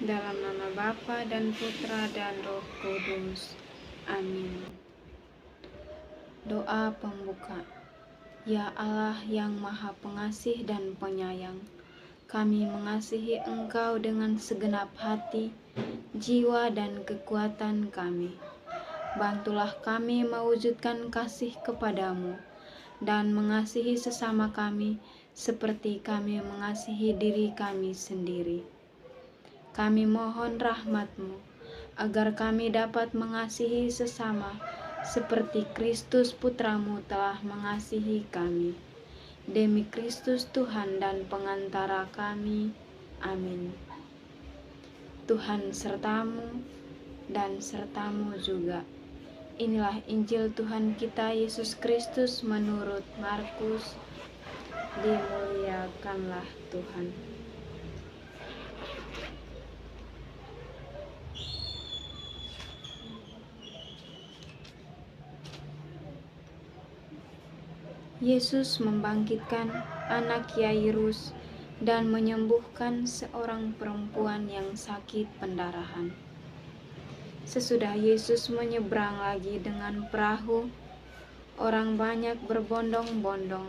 Dalam nama Bapa dan Putra dan Roh Kudus. Amin. Doa pembuka. Ya Allah yang Maha Pengasih dan Penyayang, kami mengasihi Engkau dengan segenap hati, jiwa, dan kekuatan kami. Bantulah kami mewujudkan kasih kepadamu dan mengasihi sesama kami seperti kami mengasihi diri kami sendiri. Kami mohon rahmat-Mu agar kami dapat mengasihi sesama seperti Kristus Putra-Mu telah mengasihi kami. Demi Kristus Tuhan dan pengantara kami. Amin. Tuhan sertamu dan sertamu juga. Inilah Injil Tuhan kita Yesus Kristus menurut Markus. Dimuliakanlah Tuhan. Yesus membangkitkan anak Yairus dan menyembuhkan seorang perempuan yang sakit pendarahan. Sesudah Yesus menyeberang lagi dengan perahu, orang banyak berbondong-bondong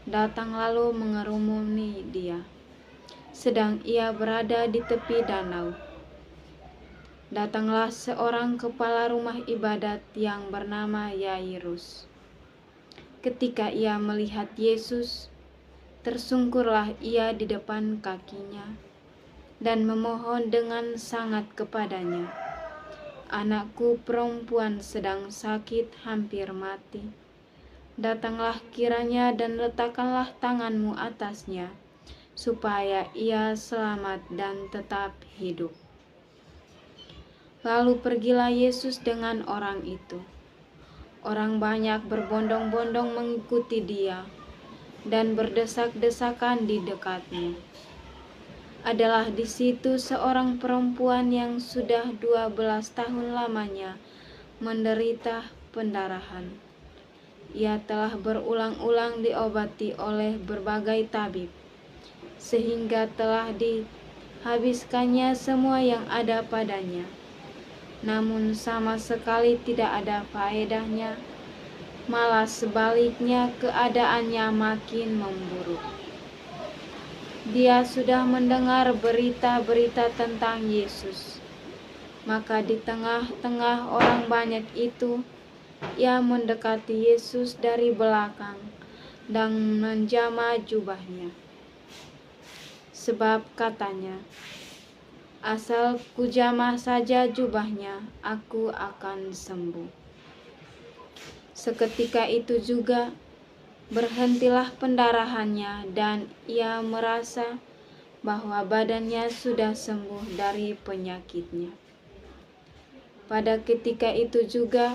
datang lalu mengerumuni Dia, sedang Ia berada di tepi danau. Datanglah seorang kepala rumah ibadat yang bernama Yairus. Ketika ia melihat Yesus, tersungkurlah ia di depan kakinya dan memohon dengan sangat kepadanya, "Anakku perempuan sedang sakit hampir mati. Datanglah kiranya dan letakkanlah tanganmu atasnya, supaya ia selamat dan tetap hidup." Lalu pergilah Yesus dengan orang itu. Orang banyak berbondong-bondong mengikuti Dia dan berdesak-desakan di dekatnya. Adalah di situ seorang perempuan yang sudah 12 tahun lamanya menderita pendarahan. Ia telah berulang-ulang diobati oleh berbagai tabib, sehingga telah dihabiskannya semua yang ada padanya. Namun sama sekali tidak ada faedahnya, malah sebaliknya keadaannya makin memburuk. Dia sudah mendengar berita-berita tentang Yesus, maka di tengah-tengah orang banyak itu, ia mendekati Yesus dari belakang dan menjamah jubahnya. Sebab katanya, "Asal kujamah saja jubahnya, aku akan sembuh." Seketika itu juga berhentilah pendarahannya dan ia merasa bahwa badannya sudah sembuh dari penyakitnya. Pada ketika itu juga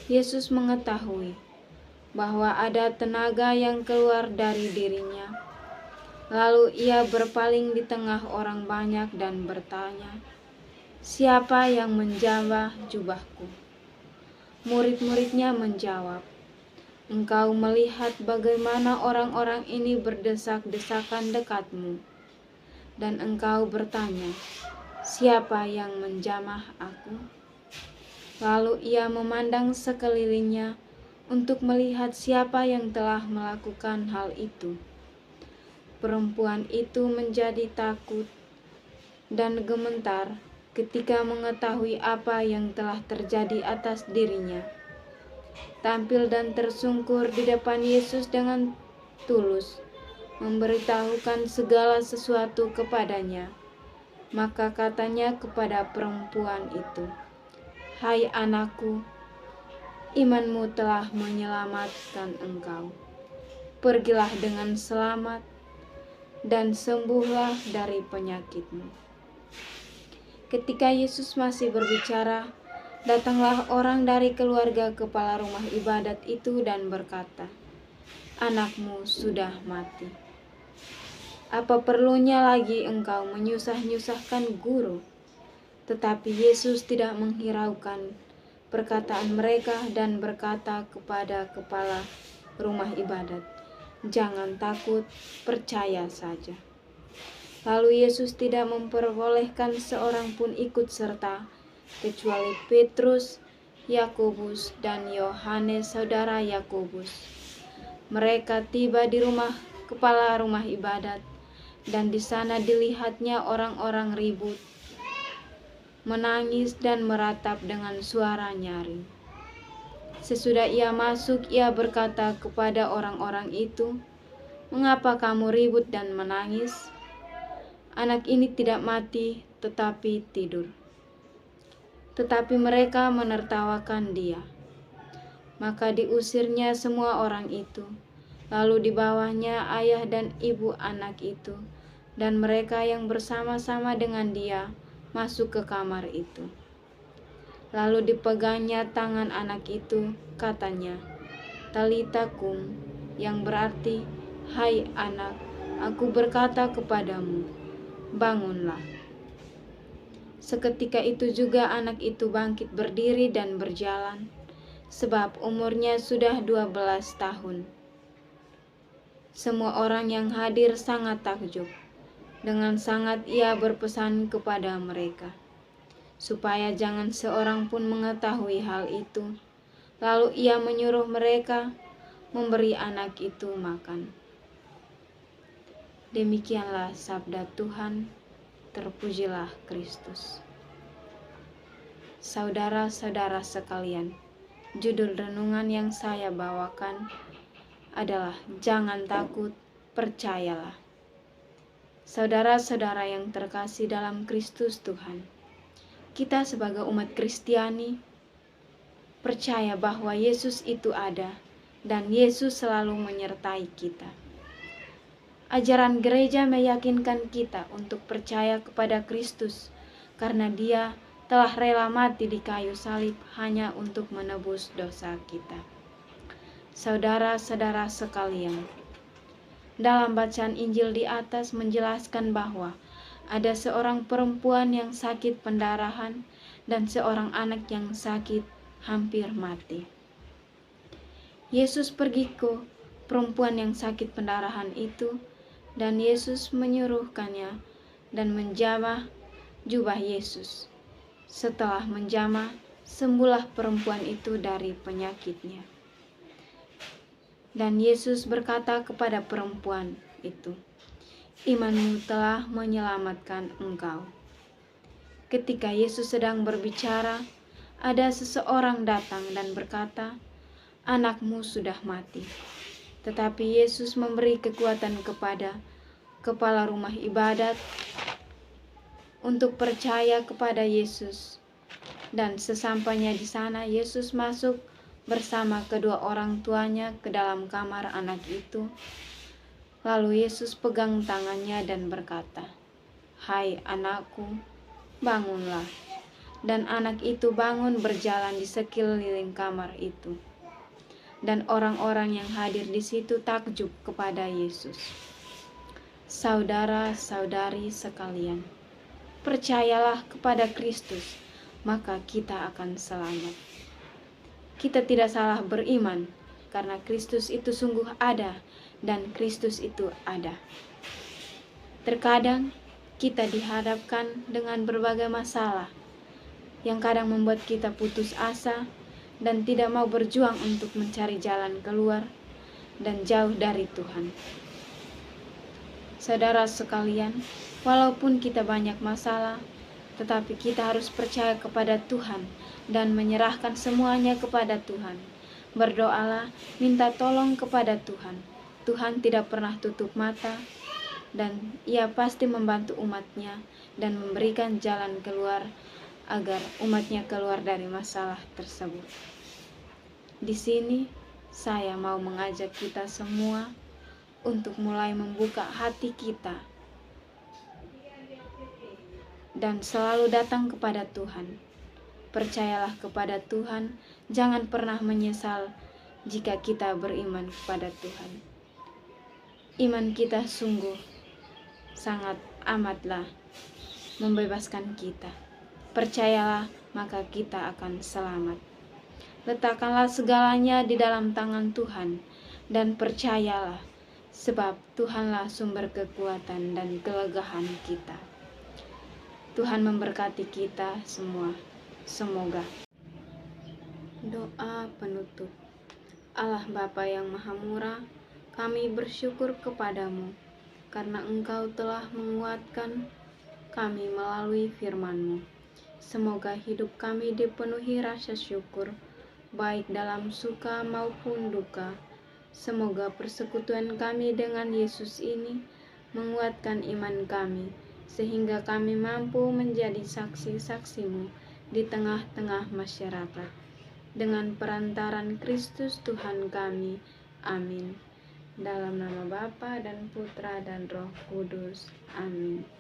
Yesus mengetahui bahwa ada tenaga yang keluar dari dirinya. Lalu ia berpaling di tengah orang banyak dan bertanya, "Siapa yang menjamah jubahku?" Murid-muridnya menjawab, "Engkau melihat bagaimana orang-orang ini berdesak-desakan dekatmu, dan engkau bertanya, 'Siapa yang menjamah aku?'" Lalu ia memandang sekelilingnya untuk melihat siapa yang telah melakukan hal itu. Perempuan itu menjadi takut dan gemetar ketika mengetahui apa yang telah terjadi atas dirinya. Tampil dan tersungkur di depan Yesus dengan tulus, memberitahukan segala sesuatu kepadanya. Maka katanya kepada perempuan itu, "Hai anakku, imanmu telah menyelamatkan engkau. Pergilah dengan selamat dan sembuhlah dari penyakitmu." Ketika Yesus masih berbicara, datanglah orang dari keluarga kepala rumah ibadat itu dan berkata, "Anakmu sudah mati. Apa perlunya lagi engkau menyusah-nyusahkan guru?" Tetapi Yesus tidak menghiraukan perkataan mereka dan berkata kepada kepala rumah ibadat, "Jangan takut, percaya saja." Lalu Yesus tidak memperbolehkan seorang pun ikut serta, kecuali Petrus, Yakobus, dan Yohanes saudara Yakobus. Mereka tiba di rumah kepala rumah ibadat, dan di sana dilihatnya orang-orang ribut, menangis dan meratap dengan suara nyaring. Sesudah ia masuk, ia berkata kepada orang-orang itu, "Mengapa kamu ribut dan menangis? Anak ini tidak mati, tetapi tidur." Tetapi mereka menertawakan dia. Maka diusirnya semua orang itu. Lalu dibawanya ayah dan ibu anak itu, dan mereka yang bersama-sama dengan dia masuk ke kamar itu. Lalu dipegangnya tangan anak itu, katanya, "Talita kum," yang berarti, "Hai anak, aku berkata kepadamu, bangunlah." Seketika itu juga anak itu bangkit berdiri dan berjalan, sebab umurnya sudah 12 tahun. Semua orang yang hadir sangat takjub. Dengan sangat ia berpesan kepada mereka, supaya jangan seorang pun mengetahui hal itu. Lalu ia menyuruh mereka memberi anak itu makan. Demikianlah sabda Tuhan, terpujilah Kristus. Saudara-saudara sekalian, judul renungan yang saya bawakan adalah "Jangan takut, percayalah." Saudara-saudara yang terkasih dalam Kristus Tuhan, kita sebagai umat Kristiani percaya bahwa Yesus itu ada dan Yesus selalu menyertai kita. Ajaran gereja meyakinkan kita untuk percaya kepada Kristus karena Dia telah rela mati di kayu salib hanya untuk menebus dosa kita. Saudara-saudara sekalian, dalam bacaan Injil di atas menjelaskan bahwa ada seorang perempuan yang sakit pendarahan dan seorang anak yang sakit hampir mati. Yesus pergi ke perempuan yang sakit pendarahan itu, dan Yesus menyuruhkannya dan menjamah jubah Yesus. Setelah menjamah, sembuhlah perempuan itu dari penyakitnya. Dan Yesus berkata kepada perempuan itu, "Imanmu telah menyelamatkan engkau." Ketika Yesus sedang berbicara, ada seseorang datang dan berkata, "Anakmu sudah mati." Tetapi Yesus memberi kekuatan kepada kepala rumah ibadat untuk percaya kepada Yesus. Dan sesampainya di sana, Yesus masuk bersama kedua orang tuanya ke dalam kamar anak itu. Lalu Yesus pegang tangannya dan berkata, "Hai anakku, bangunlah." Dan anak itu bangun berjalan di sekeliling kamar itu. Dan orang-orang yang hadir di situ takjub kepada Yesus. Saudara-saudari sekalian, percayalah kepada Kristus, maka kita akan selamat. Kita tidak salah beriman, karena Kristus itu sungguh ada, dan Kristus itu ada. Terkadang kita dihadapkan dengan berbagai masalah, yang kadang membuat kita putus asa, dan tidak mau berjuang untuk mencari jalan keluar, dan jauh dari Tuhan. Saudara sekalian, walaupun kita banyak masalah, tetapi kita harus percaya kepada Tuhan dan menyerahkan semuanya kepada Tuhan. Berdoalah, minta tolong kepada Tuhan. Tuhan tidak pernah tutup mata, dan Ia pasti membantu umatnya dan memberikan jalan keluar agar umatnya keluar dari masalah tersebut. Di sini saya mau mengajak kita semua untuk mulai membuka hati kita dan selalu datang kepada Tuhan. Percayalah kepada Tuhan, jangan pernah menyesal jika kita beriman kepada Tuhan. Iman kita sungguh sangat amatlah membebaskan kita. Percayalah, maka kita akan selamat. Letakkanlah segalanya di dalam tangan Tuhan dan percayalah, sebab Tuhanlah sumber kekuatan dan kelegaan kita. Tuhan memberkati kita semua. Semoga. Doa penutup. Allah Bapa yang Maha Murah, kami bersyukur kepadamu karena Engkau telah menguatkan kami melalui firman-Mu. Semoga hidup kami dipenuhi rasa syukur, baik dalam suka maupun duka. Semoga persekutuan kami dengan Yesus ini menguatkan iman kami, sehingga kami mampu menjadi saksi-saksi-Mu di tengah-tengah masyarakat. Dengan perantaran Kristus Tuhan kami. Amin. Dalam nama Bapa dan Putra dan Roh Kudus. Amin.